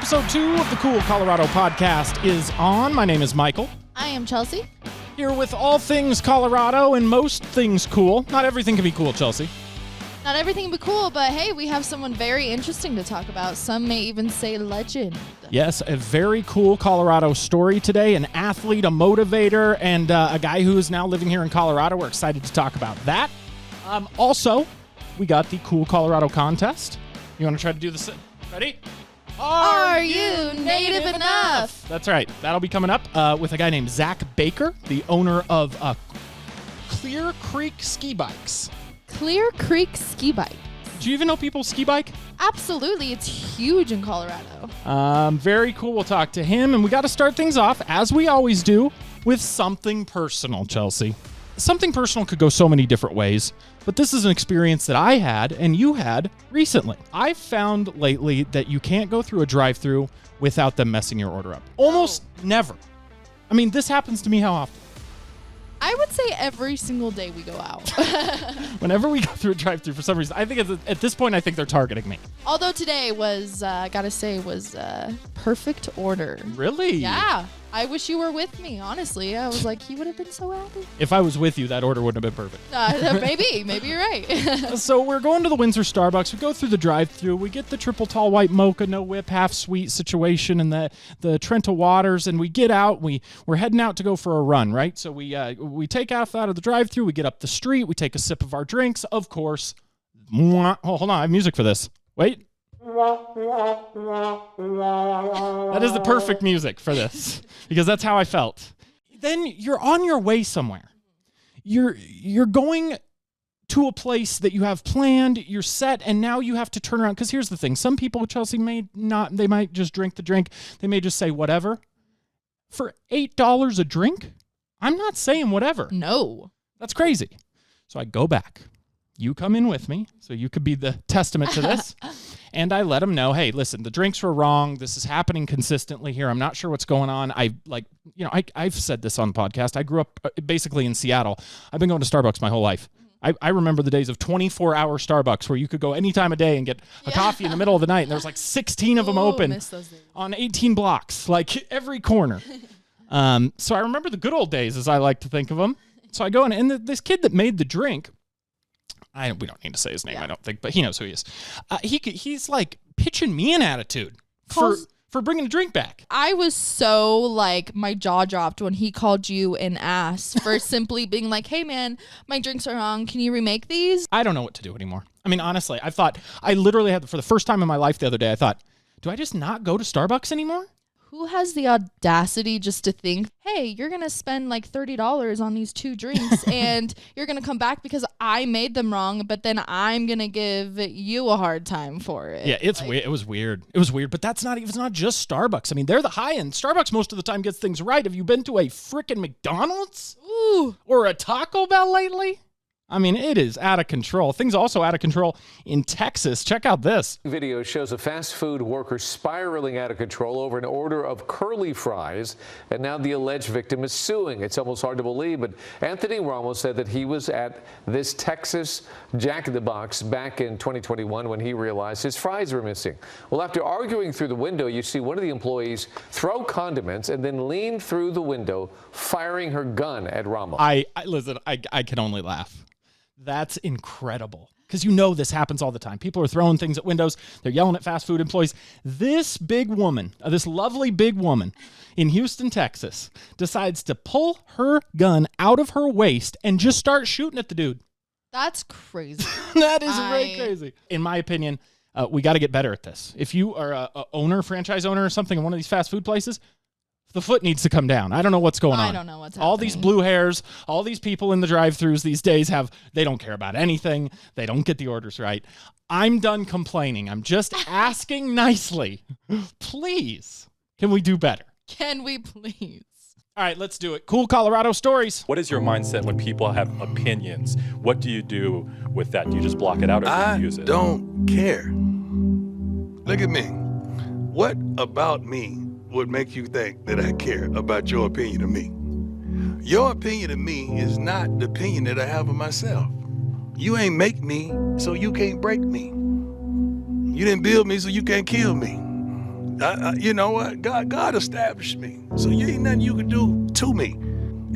Episode 2 of the Cool Colorado podcast is on. My name is Michael. I am Chelsea. Here with all things Colorado and most things cool. Not everything can be cool, Chelsea. Not everything can be cool, but hey, we have someone very interesting to talk about. Some may even say legend. Yes, a very cool Colorado story today. An athlete, a motivator, and a guy who is now living here in Colorado. We're excited to talk about that. Also, we got the Cool Colorado contest. You want to try to do this? Ready? Are you native enough? That's right. That'll be coming up with a guy named Zach Baker, the owner of Clear Creek Ski Bikes. Clear Creek Ski Bike. Do you even know people ski bike? Absolutely. It's huge in Colorado. Very cool. We'll talk to him. And we got to start things off, as we always do, with something personal, Chelsea. Something personal could go so many different ways, but this is an experience that I had and you had recently. I've found lately that you can't go through a drive-thru without them messing your order up. Almost never. I mean, this happens to me how often? I would say every single day we go out. Whenever we go through a drive-thru, for some reason, I think at this point, I think they're targeting me. Although today was, perfect order. Really? Yeah. I wish you were with me, honestly. I was like, he would have been so happy. If I was with you, that order wouldn't have been perfect. Maybe you're right. So we're going to the Windsor Starbucks. We go through the drive-thru. We get the triple tall white mocha, no whip, half sweet situation, and the Trenta waters. And we get out. We're heading out to go for a run, right? So we take off out of the drive-thru. We get up the street. We take a sip of our drinks. Of course. Oh, hold on. I have music for this. Wait. That is the perfect music for this because that's how I felt. Then you're on your way somewhere. You're going to a place that you have planned, you're set, and now you have to turn around. Because here's the thing. Some people, Chelsea, they might just drink the drink. They may just say whatever. For $8 a drink, I'm not saying whatever. No. That's crazy. So I go back. You come in with me, so you could be the testament to this. And I let them know, hey, listen, the drinks were wrong. This is happening consistently here. I'm not sure what's going on. I've said this on the podcast. I grew up basically in Seattle. I've been going to Starbucks my whole life. I remember the days of 24-hour Starbucks where you could go any time of day and get a coffee in the middle of the night, and there was like 16 of them open on 18 blocks, like every corner. So I remember the good old days, as I like to think of them. So I go in, and this kid that made the drink, we don't need to say his name, I don't think, but he knows who he is. He's like pitching me an attitude for bringing a drink back. I was so like, my jaw dropped when he called you an ass for simply being like, hey man, my drinks are wrong. Can you remake these? I don't know what to do anymore. I mean, honestly, I literally had, for the first time in my life the other day, I thought, do I just not go to Starbucks anymore? Who has the audacity just to think, hey, you're going to spend like $30 on these 2 drinks and you're going to come back because I made them wrong, but then I'm going to give you a hard time for it. Yeah, it's weird. It was weird. It was weird, but it's not just Starbucks. I mean, they're the high end. Starbucks most of the time gets things right. Have you been to a frickin' McDonald's? Ooh. Or a Taco Bell lately? I mean, it is out of control. Things also out of control in Texas. Check out this. Video shows a fast food worker spiraling out of control over an order of curly fries, and now the alleged victim is suing. It's almost hard to believe, but Anthony Ramos said that he was at this Texas Jack in the Box back in 2021 when he realized his fries were missing. Well, after arguing through the window, you see one of the employees throw condiments and then lean through the window, firing her gun at Ramos. Listen, I can only laugh. That's incredible. Because this happens all the time. People are throwing things at windows. They're yelling at fast food employees. This big woman, this lovely big woman in Houston, Texas, decides to pull her gun out of her waist and just start shooting at the dude. That's crazy. That is very crazy. In my opinion, we got to get better at this. If you are a franchise owner or something in one of these fast food places, the foot needs to come down. I don't know what's going on. I don't know what's happening. All these blue hairs, all these people in the drive-thrus these days they don't care about anything. They don't get the orders right. I'm done complaining. I'm just asking nicely. Please, can we do better? Can we please? All right, let's do it. Cool Colorado stories. What is your mindset when people have opinions? What do you do with that? Do you just block it out or do you use it? I don't care. Look at me. What about me would make you think that I care about your opinion of me? Your opinion of me is not the opinion that I have of myself. You ain't make me, so you can't break me. You didn't build me, so you can't kill me. You know what? God established me. So you ain't nothing you can do to me.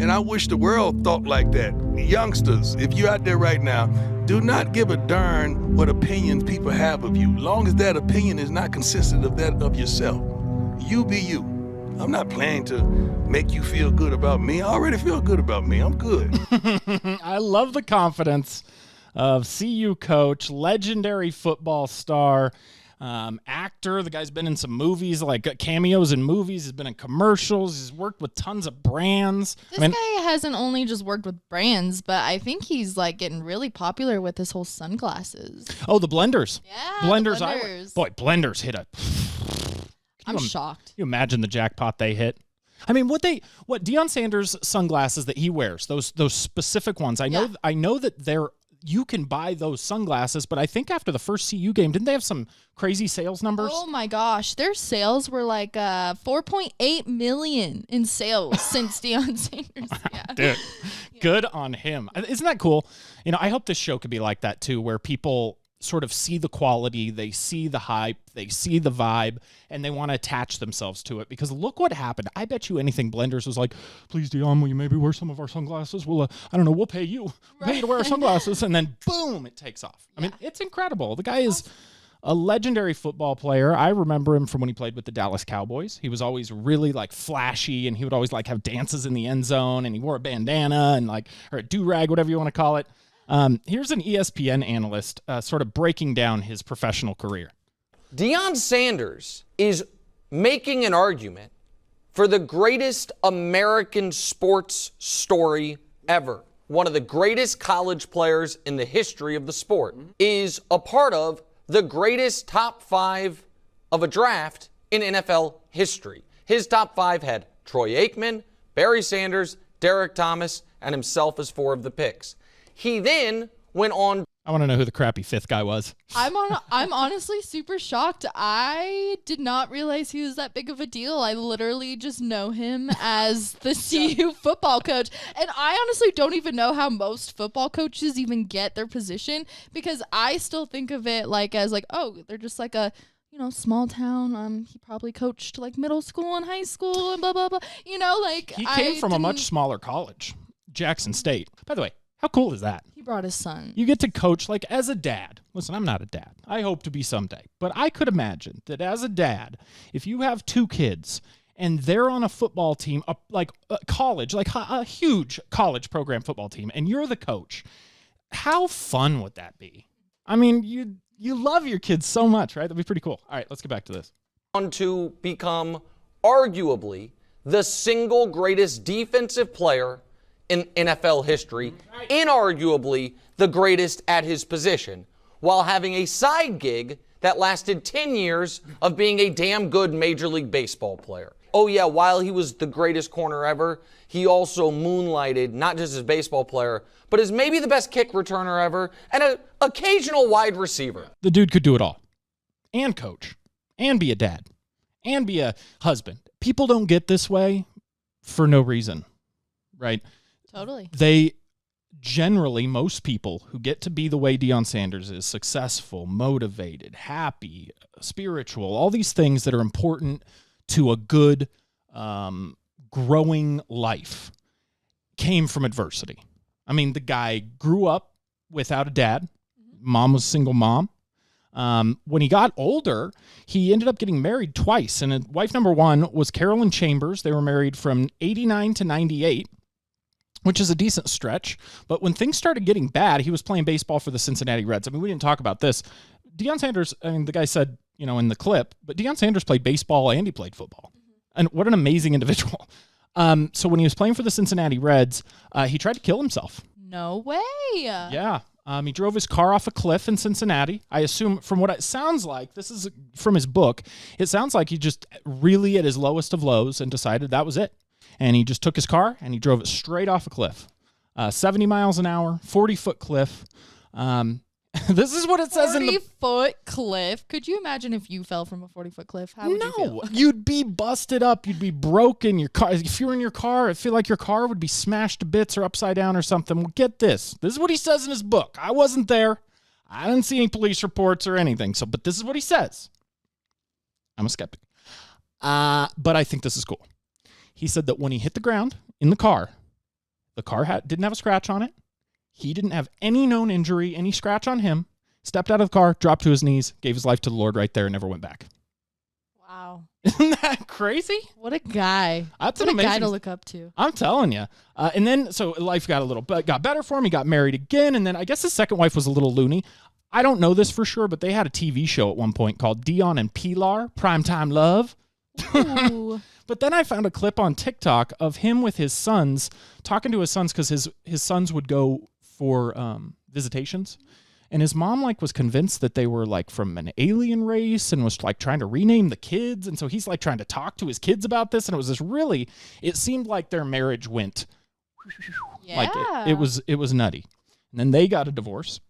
And I wish the world thought like that. Youngsters, if you're out there right now, do not give a darn what opinions people have of you, long as that opinion is not consistent of that of yourself. You be you. I'm not planning to make you feel good about me. I already feel good about me. I'm good. I love the confidence of CU coach, legendary football star, actor. The guy's been in some movies, like cameos in movies. He's been in commercials. He's worked with tons of brands. This guy hasn't only just worked with brands, but I think he's like getting really popular with his whole sunglasses. Oh, the blenders. Yeah, Blenders. the blenders. Boy, blenders hit a... I'm shocked. Can you imagine the jackpot they hit? I mean, what Dion Sanders sunglasses that he wears, those specific ones. I know that you can buy those sunglasses, but I think after the first CU game, didn't they have some crazy sales numbers? Oh my gosh, their sales were like 4.8 million in sales since Dion Sanders. Yeah. Dude, good on him. Isn't that cool? You know, I hope this show could be like that too, where people sort of see the quality, they see the hype, they see the vibe, and they want to attach themselves to it. Because look what happened. I bet you anything Blenders was like, please, Dion, will you maybe wear some of our sunglasses? We'll, I don't know, we'll pay you. We'll pay you to wear our sunglasses. And then, boom, it takes off. I mean, it's incredible. The guy is a legendary football player. I remember him from when he played with the Dallas Cowboys. He was always really like flashy, and he would always like have dances in the end zone, and he wore a bandana and like, or a do-rag, whatever you want to call it. Here's an ESPN analyst sort of breaking down his professional career. Dion Sanders is making an argument for the greatest American sports story ever. One of the greatest college players in the history of the sport is a part of the greatest top 5 of a draft in NFL history. His top 5 had Troy Aikman, Barry Sanders, Derek Thomas, and himself as 4 of the picks. He then went on. I want to know who the crappy 5th guy was. I'm honestly super shocked. I did not realize he was that big of a deal. I literally just know him as the CU football coach. And I honestly don't even know how most football coaches even get their position, because I still think of it like as like, oh, they're just like a, you know, small town. He probably coached like middle school and high school and blah, blah, blah. You know, like he came from a much smaller college, Jackson State. By the way, how cool is that? He brought his son. You get to coach, like, as a dad. Listen, I'm not a dad. I hope to be someday. But I could imagine that as a dad, if you have 2 kids and they're on a football team, like college, like a huge college program football team, and you're the coach, how fun would that be? I mean, you love your kids so much, right? That'd be pretty cool. All right, let's get back to this. On to become arguably the single greatest defensive player in NFL history, inarguably the greatest at his position, while having a side gig that lasted 10 years of being a damn good Major League Baseball player. Oh yeah, while he was the greatest corner ever, he also moonlighted not just as a baseball player, but as maybe the best kick returner ever and an occasional wide receiver. The dude could do it all, and coach, and be a dad, and be a husband. People don't get this way for no reason, right? Totally. They generally, most people who get to be the way Dion Sanders is, successful, motivated, happy, spiritual, all these things that are important to a good, growing life, came from adversity. I mean, the guy grew up without a dad. Mom was a single mom. When he got older, he ended up getting married twice. And wife number 1 was Carolyn Chambers. They were married from 89 to 98. Which is a decent stretch. But when things started getting bad, he was playing baseball for the Cincinnati Reds. I mean, we didn't talk about this. Dion Sanders, I mean, the guy said, you know, in the clip, but Dion Sanders played baseball and he played football. And what an amazing individual. So when he was playing for the Cincinnati Reds, he tried to kill himself. No way. Yeah. He drove his car off a cliff in Cincinnati. I assume from what it sounds like, this is from his book, it sounds like he just really at his lowest of lows and decided that was it. And he just took his car and he drove it straight off a cliff. 70 miles an hour, 40-foot cliff. This is what it says in the... 40-foot cliff? Could you imagine if you fell from a 40-foot cliff? How would you feel? You'd be busted up. You'd be broken. Your car, if you were in your car, I feel like your car would be smashed to bits or upside down or something. Well, get this. This is what he says in his book. I wasn't there. I didn't see any police reports or anything. But this is what he says. I'm a skeptic. But I think this is cool. He said that when he hit the ground in the car didn't have a scratch on it. He didn't have any known injury, any scratch on him. Stepped out of the car, dropped to his knees, gave his life to the Lord right there, and never went back. Wow. Isn't that crazy? What a guy. That's what an a guy amazing to look up to. I'm telling you. And then, so life got better for him. He got married again. And then I guess his second wife was a little loony. I don't know this for sure, but they had a TV show at one point called Dion and Pilar, Primetime Love. Ooh. But then I found a clip on TikTok of him with his sons, talking to his sons because his sons would go for visitations. And his mom was convinced that they were from an alien race and was trying to rename the kids. And so he's trying to talk to his kids about this. And it was it seemed like their marriage went, Yeah. it was nutty. And then they got a divorce,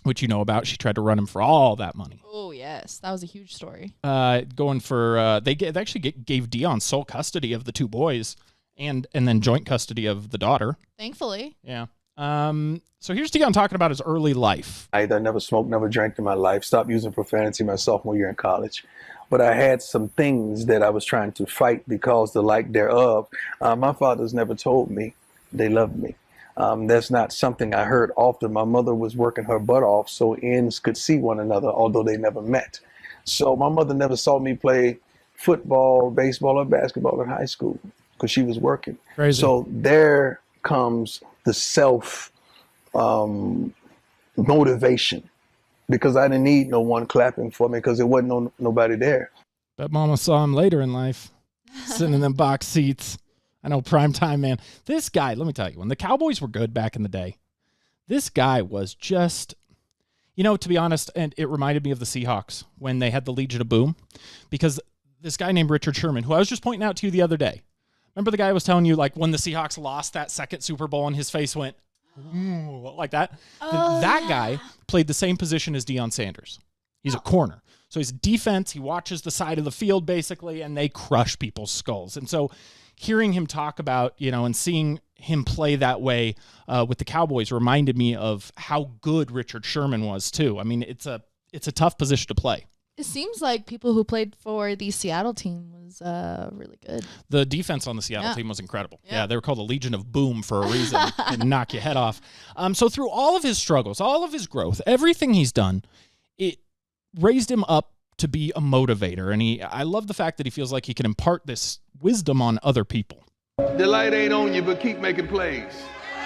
which you know about. She tried to run him for all that money. Oh, yes. That was a huge story. Going for, they actually gave Dion sole custody of the two boys and then joint custody of the daughter. Thankfully. Yeah. So here's Dion talking about his early life. I never smoked, never drank in my life, stopped using profanity my sophomore year in college. But I had some things that I was trying to fight because the like thereof. My fathers never told me they loved me. That's not something I heard often. My mother was working her butt off so ends could see one another, although they never met. So my mother never saw me play football, baseball, or basketball in high school because she was working. Crazy. So there comes the motivation, because I didn't need no one clapping for me because there wasn't nobody there. Bet mama saw him later in life, sitting in them box seats. I know, prime time, man. This guy, let me tell you, when the Cowboys were good back in the day, this guy was just, to be honest, and it reminded me of the Seahawks when they had the Legion of Boom, because this guy named Richard Sherman, who I was just pointing out to you the other day, remember the guy I was telling you, when the Seahawks lost that second Super Bowl and his face went, ooh, like that? That guy played the same position as Dion Sanders. He's a corner. So he's defense. He watches the side of the field, basically, and they crush people's skulls. And so hearing him talk about, and seeing him play that way with the Cowboys reminded me of how good Richard Sherman was, too. I mean, it's a tough position to play. It seems like people who played for the Seattle team was really good. The defense on the Seattle team was incredible. Yeah, they were called the Legion of Boom for a reason and knock your head off. So through all of his struggles, all of his growth, everything he's done, it raised him up to be a motivator. And I love the fact that he feels like he can impart this wisdom on other people. The light ain't on you, but keep making plays.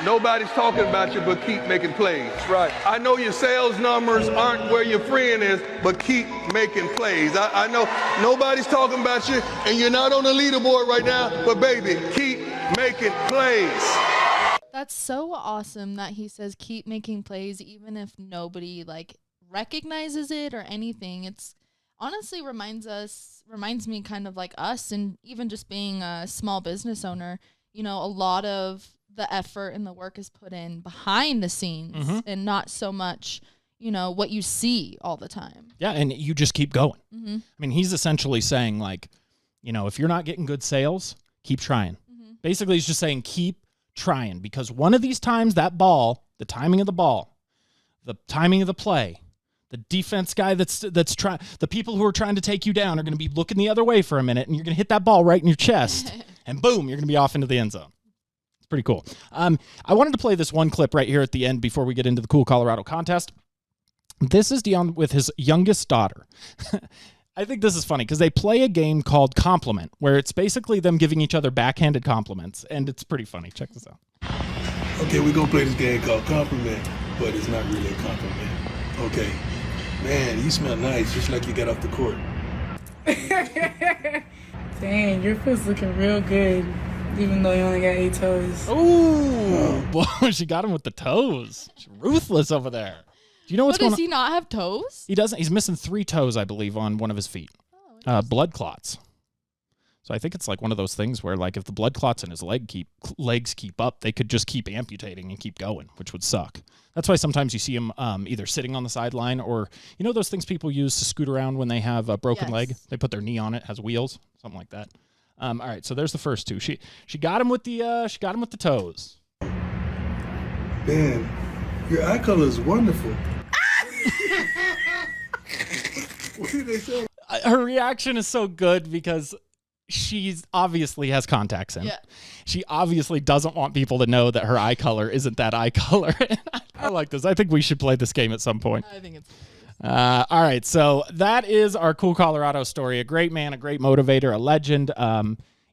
Nobody's talking about you, but keep making plays. Right. I know your sales numbers aren't where your friend is, but keep making plays. I know nobody's talking about you, and you're not on the leaderboard right now, but baby, keep making plays. That's so awesome that he says keep making plays, even if nobody recognizes it or anything. It's honestly reminds me kind of like us, and even just being a small business owner, a lot of the effort and the work is put in behind the scenes and not so much, what you see all the time. Yeah, and you just keep going. I mean, he's essentially saying, if you're not getting good sales, keep trying. Basically, he's just saying keep trying, because one of these times that ball, the timing of the ball, the timing of the play, the defense guy that's trying, the people who are trying to take you down are going to be looking the other way for a minute, and you're going to hit that ball right in your chest, and boom, you're going to be off into the end zone. Pretty cool. I wanted to play this one clip right here at the end before we get into the Cool Colorado contest. This is Dion with his youngest daughter. I think this is funny because they play a game called Compliment, where it's basically them giving each other backhanded compliments, and it's pretty funny. Check this out. Okay, we're going to play this game called Compliment, but it's not really a compliment. Okay. Man, you smell nice, just like you got off the court. Dang, your foot's looking real good. Even though you only got 8 toes. Ooh, boy, she got him with the toes. She's ruthless over there. Do you know what's going on? Does he not have toes? He doesn't. He's missing 3 toes, I believe, on one of his feet. Blood clots. So I think it's one of those things where, if the blood clots in his legs keep up, they could just keep amputating and keep going, which would suck. That's why sometimes you see him either sitting on the sideline or, those things people use to scoot around when they have a broken leg? They put their knee on it, has wheels, something like that. All right, so there's the first 2. She got him with the toes. Ben, your eye color is wonderful. What did they say? Her reaction is so good because she's obviously has contacts in. Yeah. She obviously doesn't want people to know that her eye color isn't that eye color. I like this. I think we should play this game at some point. I think it's All right, so that is our cool Colorado story. A great man, a great motivator, a legend.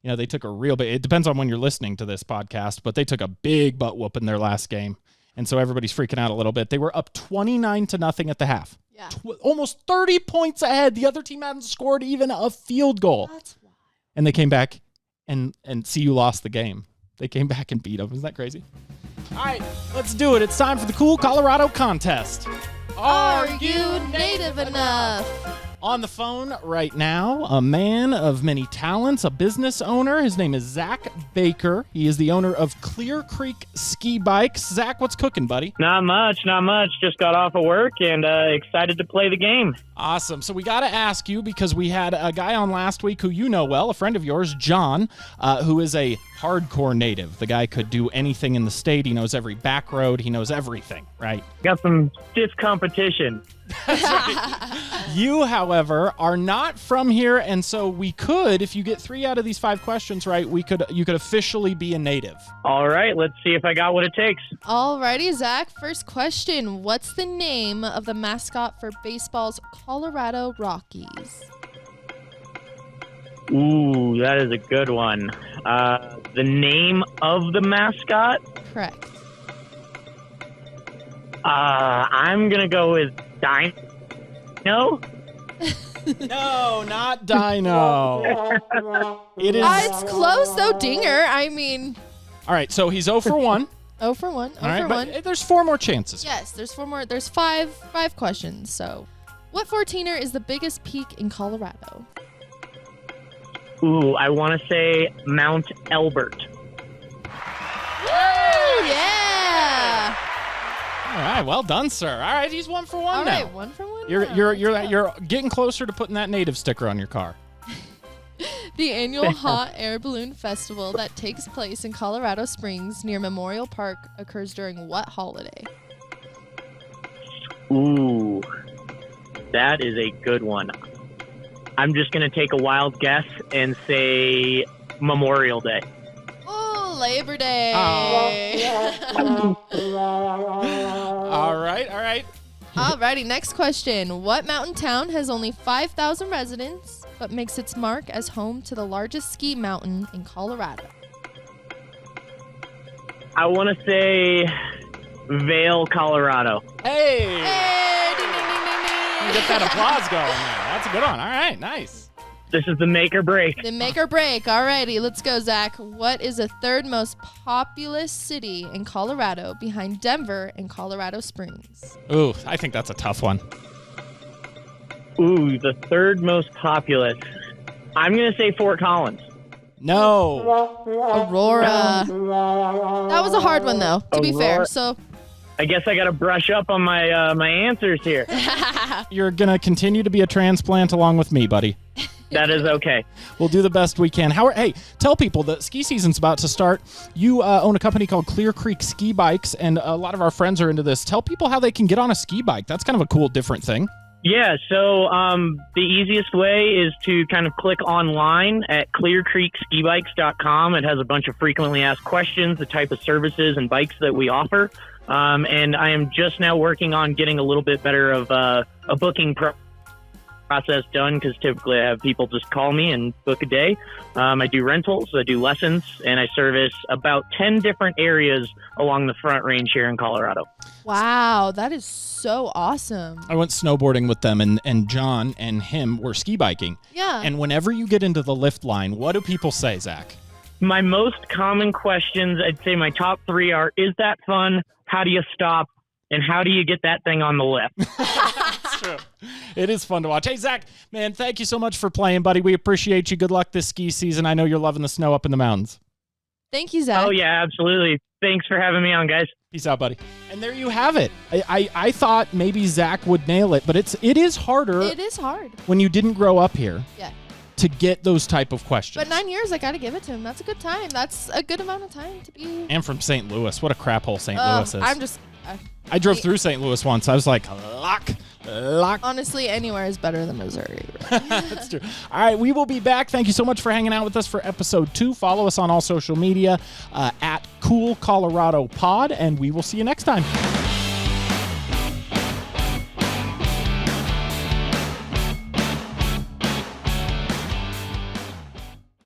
They took a real big. It depends on when you're listening to this podcast, but they took a big butt whoop in their last game, and so everybody's freaking out a little bit. They were up 29-0 at the half. Yeah. Almost 30 points ahead. The other team hadn't scored even a field goal, That's wild. and they came back, and CU lost the game. They came back and beat them. Isn't that crazy? All right, let's do it. It's time for the cool Colorado contest. Are you native enough? On the phone right now, a man of many talents, a business owner. His name is Zach Baker. He is the owner of Clear Creek Ski Bikes. Zach, what's cooking, buddy? Not much. Just got off of work and excited to play the game. Awesome. So we got to ask you, because we had a guy on last week who you know well, a friend of yours, John, who is a hardcore native. The guy could do anything in the state. He knows every back road. He knows everything, right? Got some stiff competition. You, however, are not from here, and so we could, if you get 3 out of these 5 questions right, you could officially be a native. All right, let's see if I got what it takes. Alrighty, Zach. First question. What's the name of the mascot for baseball's Colorado Rockies? Ooh, that is a good one. The name of the mascot? Correct. I'm going to go with Dino. No, not Dino. It is. It's close, though, Dinger. I mean, All right, so he's 0 for 1. 0 for 1. 0 All right, for 1. but there's 4 more chances. Yes, there's 4 more. There's five questions. So, what 14er is the biggest peak in Colorado? Ooh, I want to say Mount Elbert. Woo! Yeah. All right, well done, sir. All right, he's 1 for 1 All now. right, 1 for 1. You're getting closer to putting that native sticker on your car. The annual Hot Air Balloon Festival that takes place in Colorado Springs near Memorial Park occurs during what holiday? Ooh, that is a good one. I'm just going to take a wild guess and say Memorial Day. Oh, Labor Day. All right. Alrighty, next question. What mountain town has only 5,000 residents but makes its mark as home to the largest ski mountain in Colorado? I want to say Vail, Colorado. Hey! Hey, ding, ding, ding, ding, ding. Get that applause going there. That's a good one. All right, nice. This is the make or break. The make or break. Alrighty, let's go, Zach. What is the third most populous city in Colorado behind Denver and Colorado Springs? Ooh, I think that's a tough one. Ooh, the third most populous. I'm going to say Fort Collins. No. Aurora. That was a hard one, though, to be fair. Aurora. So, I guess I got to brush up on my my answers here. You're going to continue to be a transplant along with me, buddy. That is okay. We'll do the best we can. Hey, tell people the ski season's about to start. You own a company called Clear Creek Ski Bikes, and a lot of our friends are into this. Tell people how they can get on a ski bike. That's kind of a cool, different thing. Yeah, so the easiest way is to kind of click online at clearcreekskibikes.com. It has a bunch of frequently asked questions, the type of services and bikes that we offer. And I am just now working on getting a little bit better of a booking process done, because typically I have people just call me and book a day. I do rentals, I do lessons, and I service about 10 different areas along the Front Range here in Colorado. wow, that is so awesome. I went snowboarding with them, and John and him were ski biking. Yeah. And whenever you get into the lift line, what do people say, Zach? My most common questions, I'd say my top 3 are, is that fun? How do you stop? And how do you get that thing on the lift? That's true. It is fun to watch. Hey, Zach, man, thank you so much for playing, buddy. We appreciate you. Good luck this ski season. I know you're loving the snow up in the mountains. Thank you, Zach. Oh, yeah, absolutely. Thanks for having me on, guys. Peace out, buddy. And there you have it. I thought maybe Zach would nail it, but it is harder It is hard. when you didn't grow up here Yeah. to get those type of questions. But 9 years, I got to give it to him. That's a good time. That's a good amount of time to be. And from St. Louis. What a crap hole St. Louis is. I'm just. I drove through St. Louis once. I was like, luck. Lock. Honestly, anywhere is better than Missouri. That's true. All right, we will be back. Thank you so much for hanging out with us for episode 2. Follow us on all social media at Cool Colorado Pod, and we will see you next time.